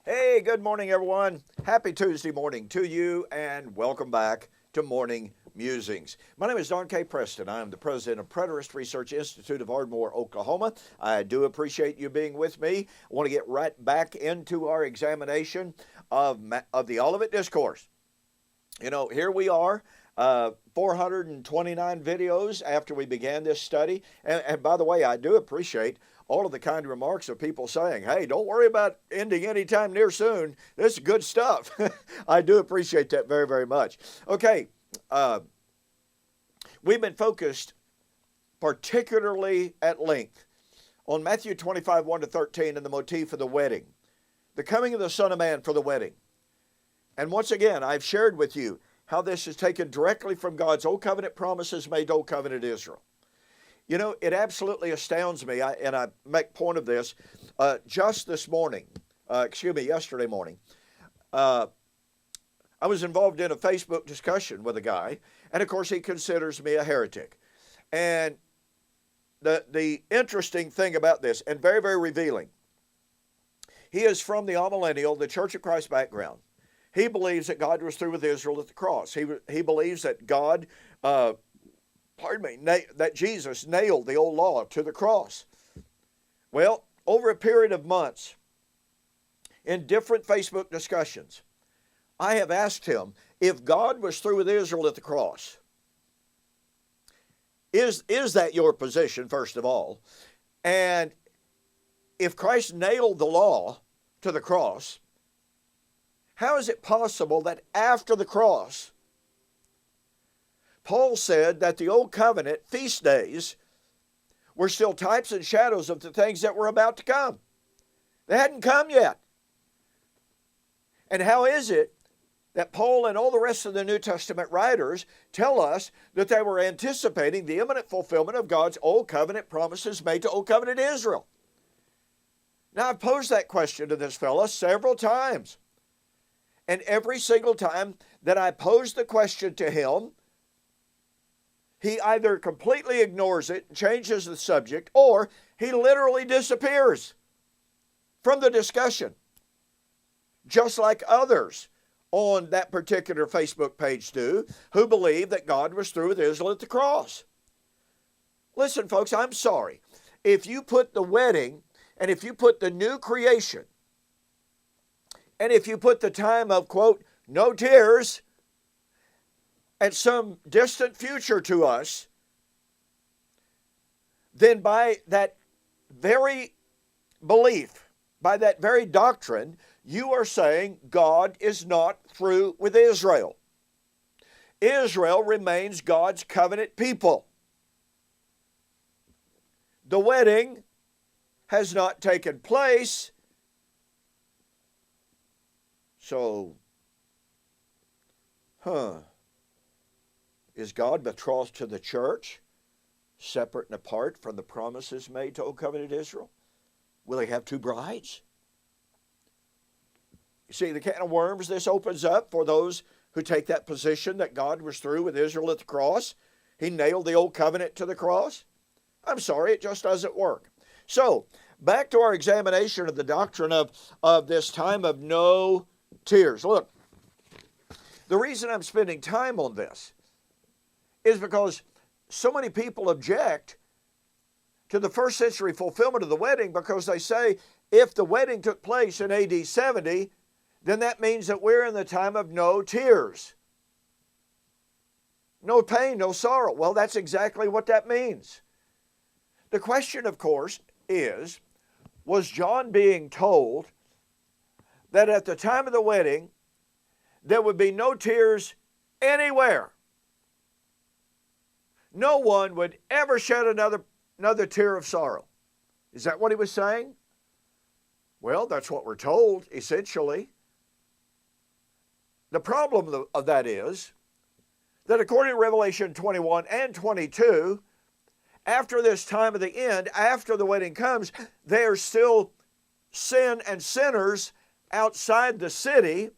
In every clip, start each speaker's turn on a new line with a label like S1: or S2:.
S1: Hey, good morning, everyone. Happy Tuesday morning to you, and welcome back to Morning Musings. My name is Don K. Preston. I am the president of Preterist Research Institute of Ardmore, Oklahoma. I do appreciate you being with me. I want to get right back into our examination of the Olivet Discourse. You know, here we are, 429 videos after we began this study. And by the way, I do appreciate all of the kind remarks of people saying, hey, don't worry about ending anytime near soon. This is good stuff. I do appreciate that very, very much. Okay, we've been focused particularly at length on Matthew 25, 1 to 13 and the motif of the wedding, the coming of the Son of Man for the wedding. And once again, I've shared with you how this is taken directly from God's Old Covenant promises made to Old Covenant Israel. You know, it absolutely astounds me, and I make point of this, just this morning, yesterday morning, I was involved in a Facebook discussion with a guy, and of course he considers me a heretic. And the interesting thing about this, and very, very revealing, he is from the amillennial, the Church of Christ background. He believes that God was through with Israel at the cross. He believes that that Jesus nailed the old law to the cross. Well, over a period of months, in different Facebook discussions, I have asked him, if God was through with Israel at the cross, is that your position, first of all? And if Christ nailed the law to the cross, how is it possible that after the cross, Paul said that the Old Covenant feast days were still types and shadows of the things that were about to come? They hadn't come yet. And how is it that Paul and all the rest of the New Testament writers tell us that they were anticipating the imminent fulfillment of God's Old Covenant promises made to Old Covenant Israel? Now, I've posed that question to this fellow several times. And every single time that I pose the question to him, he either completely ignores it and changes the subject, or he literally disappears from the discussion, just like others on that particular Facebook page do, who believe that God was through with Israel at the cross. Listen, folks, I'm sorry. If you put the wedding and if you put the new creation, and if you put the time of, quote, no tears at some distant future to us, then by that very belief, by that very doctrine, you are saying God is not through with Israel. Israel remains God's covenant people. The wedding has not taken place. So, is God betrothed to the church, separate and apart from the promises made to Old Covenant Israel? Will he have two brides? You see the can of worms this opens up for those who take that position that God was through with Israel at the cross. He nailed the Old Covenant to the cross. I'm sorry, it just doesn't work. So, back to our examination of the doctrine of this time of no tears. Look, the reason I'm spending time on this is because so many people object to the first century fulfillment of the wedding because they say if the wedding took place in AD 70, then that means that we're in the time of no tears. No pain, no sorrow. Well, that's exactly what that means. The question, of course, is, was John being told that at the time of the wedding, there would be no tears anywhere? No one would ever shed another tear of sorrow. Is that what he was saying? Well, that's what we're told, essentially. The problem of that is that according to Revelation 21 and 22, after this time of the end, after the wedding comes, there's still sin and sinners outside the city,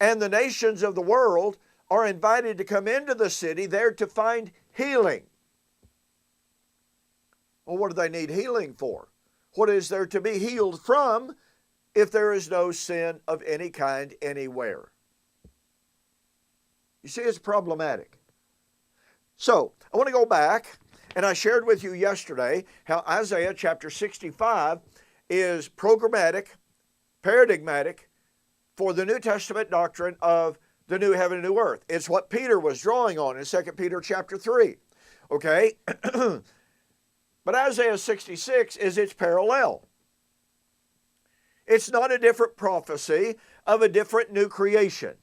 S1: and the nations of the world are invited to come into the city there to find healing. Well, what do they need healing for? What is there to be healed from if there is no sin of any kind anywhere? You see, it's problematic. So, I want to go back, and I shared with you yesterday how Isaiah chapter 65 is programmatic, paradigmatic for the New Testament doctrine of the new heaven and new earth. It's what Peter was drawing on in 2 Peter chapter 3. Okay? But Isaiah 66 is its parallel. It's not a different prophecy of a different new creation.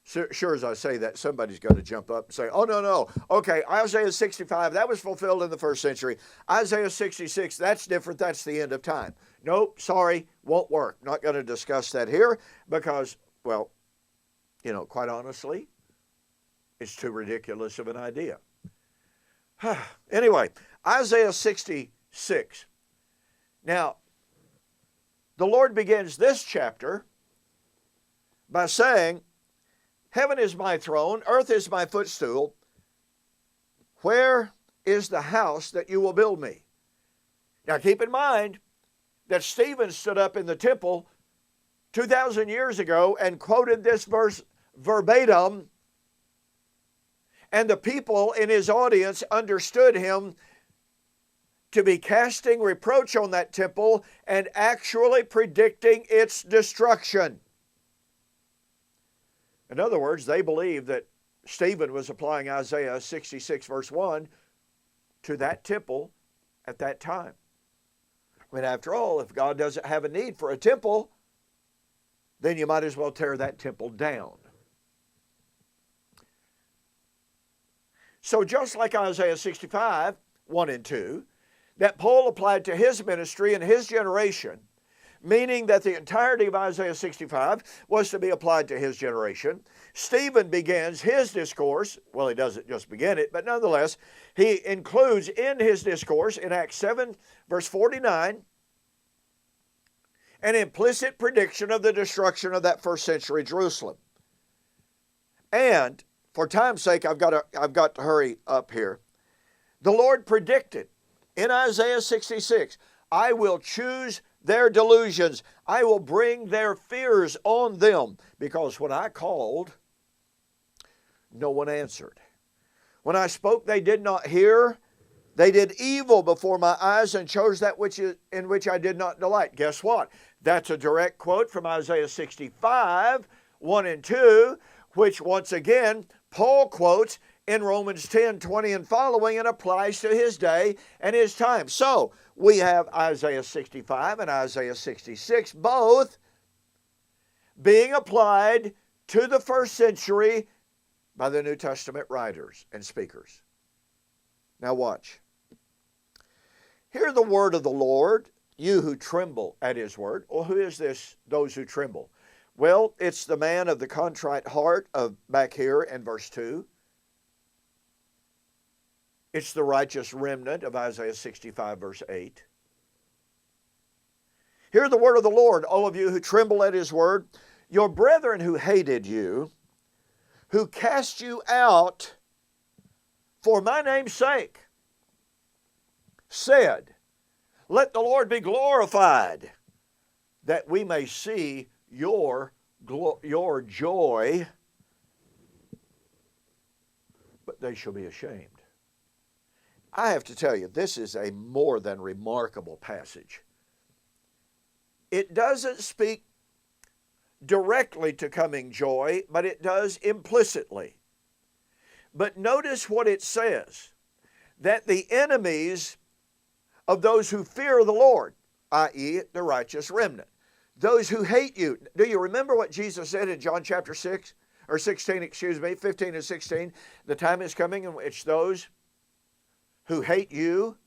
S1: Sure as I say that, somebody's going to jump up and say, oh, no. Okay, Isaiah 65, that was fulfilled in the first century. Isaiah 66, that's different. That's the end of time. Nope, sorry, won't work. Not going to discuss that here because, well, quite honestly, it's too ridiculous of an idea. Anyway, Isaiah 66. Now, the Lord begins this chapter by saying, heaven is my throne, earth is my footstool. Where is the house that you will build me? Now keep in mind that Stephen stood up in the temple 2,000 years ago and quoted this verse verbatim, and the people in his audience understood him to be casting reproach on that temple and actually predicting its destruction. In other words, they believed that Stephen was applying Isaiah 66 verse 1 to that temple at that time. I mean, after all, if God doesn't have a need for a temple, then you might as well tear that temple down. So just like Isaiah 65, 1 and 2, that Paul applied to his ministry and his generation, meaning that the entirety of Isaiah 65 was to be applied to his generation. Stephen begins his discourse. Well, he doesn't just begin it, but nonetheless, he includes in his discourse in Acts 7, verse 49, an implicit prediction of the destruction of that first century Jerusalem. And for time's sake, I've got to hurry up here. The Lord predicted in Isaiah 66, I will choose their delusions. I will bring their fears on them. Because when I called, no one answered. When I spoke, they did not hear. They did evil before my eyes and chose that in which I did not delight. Guess what? That's a direct quote from Isaiah 65, 1 and 2, which once again, Paul quotes in Romans 10, 20 and following, and applies to his day and his time. So, we have Isaiah 65 and Isaiah 66, both being applied to the first century by the New Testament writers and speakers. Now watch. Hear the word of the Lord, you who tremble at his word. Well, who is this, those who tremble? Well, it's the man of the contrite heart back here in verse 2. It's the righteous remnant of Isaiah 65, verse 8. Hear the word of the Lord, all of you who tremble at his word. Your brethren who hated you, who cast you out for my name's sake, said, let the Lord be glorified, that we may see your joy, but they shall be ashamed. I have to tell you, this is a more than remarkable passage. It doesn't speak directly to coming joy, but it does implicitly. But notice what it says, that the enemies of those who fear the Lord, i.e. the righteous remnant, those who hate you. Do you remember what Jesus said in John chapter 6, or 16, 15 and 16? The time is coming in which those who hate you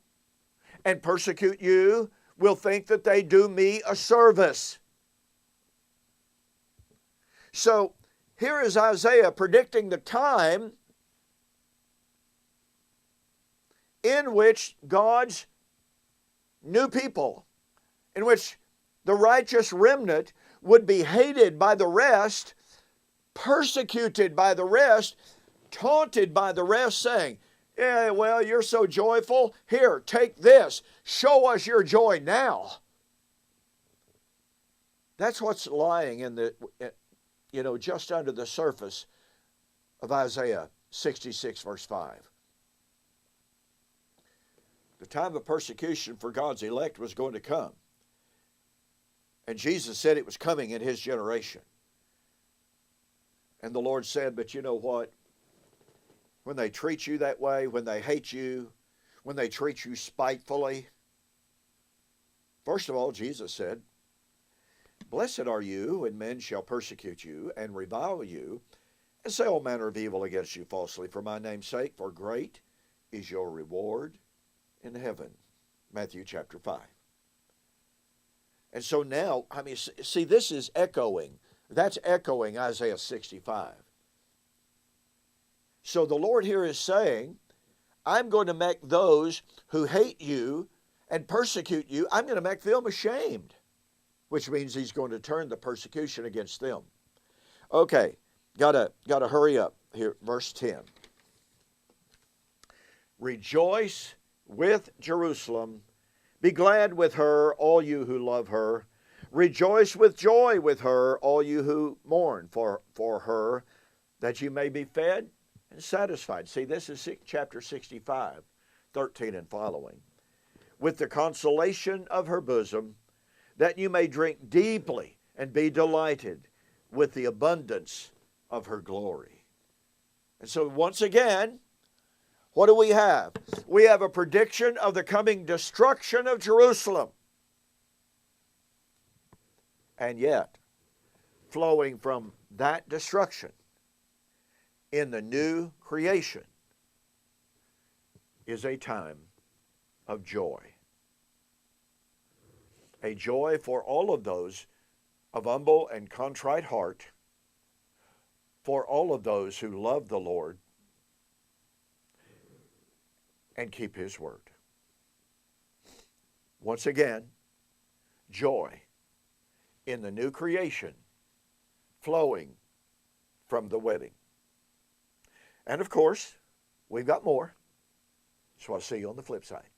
S1: and persecute you will think that they do me a service. So here is Isaiah predicting the time in which God's new people, in which the righteous remnant would be hated by the rest, persecuted by the rest, taunted by the rest, saying, yeah, well, you're so joyful. Here, take this. Show us your joy now. That's what's lying in the, just under the surface of Isaiah 66, verse 5. The time of persecution for God's elect was going to come. And Jesus said it was coming in his generation. And the Lord said, but you know what? When they treat you that way, when they hate you, when they treat you spitefully, first of all, Jesus said, blessed are you when men shall persecute you and revile you and say all manner of evil against you falsely for my name's sake, for great is your reward in heaven. Matthew chapter 5. And so now, see, this is echoing. That's echoing Isaiah 65. So the Lord here is saying, I'm going to make those who hate you and persecute you, I'm going to make them ashamed, which means he's going to turn the persecution against them. Okay, gotta hurry up here. Verse 10. Rejoice with Jerusalem. Be glad with her, all you who love her. Rejoice with joy with her, all you who mourn for her, that you may be fed and satisfied. See, this is chapter 65, 13 and following. With the consolation of her bosom, that you may drink deeply and be delighted with the abundance of her glory. And so once again, what do we have? We have a prediction of the coming destruction of Jerusalem. And yet, flowing from that destruction in the new creation is a time of joy. A joy for all of those of humble and contrite heart, for all of those who love the Lord and keep his word. Once again, joy in the new creation flowing from the wedding. And of course, we've got more. So I'll see you on the flip side.